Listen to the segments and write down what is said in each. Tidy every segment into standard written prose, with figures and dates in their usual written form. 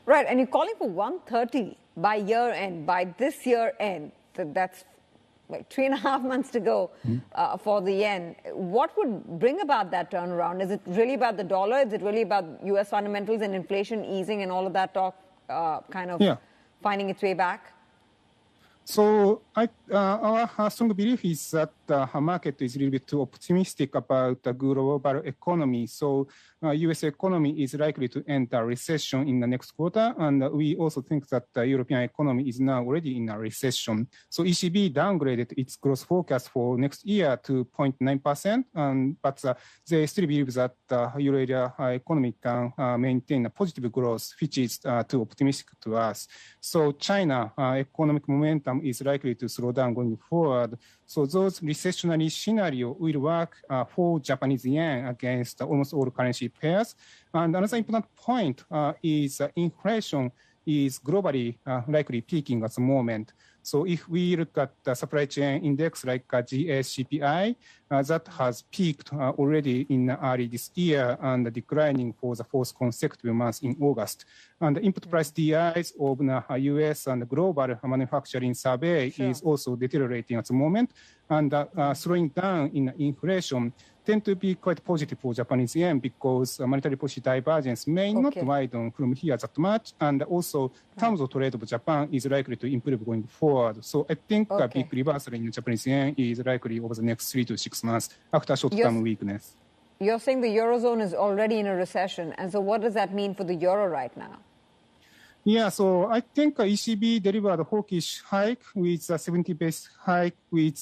Right, and you're calling for 130 by year end, by this year end. That's like 3.5 months to go for the yen. What would bring about that turnaround? Is it really about the dollar? Is it really about U.S. fundamentals and inflation easing and all of that talk finding its way back? So our strong belief is that the market is a little bit too optimistic about the global economy. So U.S. economy is likely to enter recession in the next quarter. And we also think that the European economy is now already in a recession. So ECB downgraded its growth forecast for next year to 0.9%. But they still believe that the Euro area economy can maintain a positive growth, which is too optimistic to us. So China economic momentum is likely to slow down going forward. So those recessionary scenario will work for Japanese yen against almost all currency pairs. And another important point is inflation is globally likely peaking at the moment. So if we look at the supply chain index like GACPI, that has peaked already in early this year and declining for the fourth consecutive month in August. And the input price DIs of the US and global manufacturing survey is also deteriorating at the moment. And slowing down in inflation tend to be quite positive for Japanese yen because monetary policy divergence may not widen from here that much. And also, terms of trade of Japan is likely to improve going forward. So I think a big reversal in Japanese yen is likely over the next 3 to 6 months after short-term weakness. You're saying the Eurozone is already in a recession. And so what does that mean for the euro right now? Yeah, so I think ECB delivered a hawkish hike with a 70 base hike with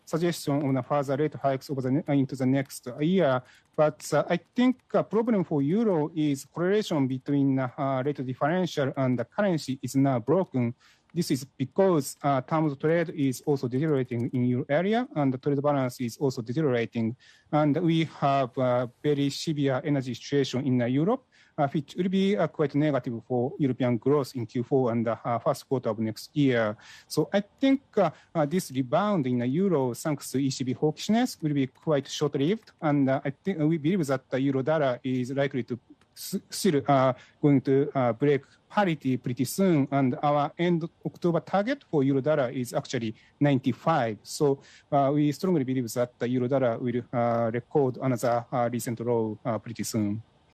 suggestion of a further rate hikes into the next year. But I think a problem for euro is correlation between rate differential and the currency is now broken. This is because terms of trade is also deteriorating in euro area and the trade balance is also deteriorating. And we have a very severe energy situation in Europe, which will be quite negative for European growth in Q4 and the first quarter of next year. So I think this rebound in the euro, thanks to ECB hawkishness, will be quite short-lived. And I think we believe that the euro dollar is likely to still going to break parity pretty soon. And our end October target for euro dollar is actually 95. So we strongly believe that the euro dollar will record another recent low pretty soon.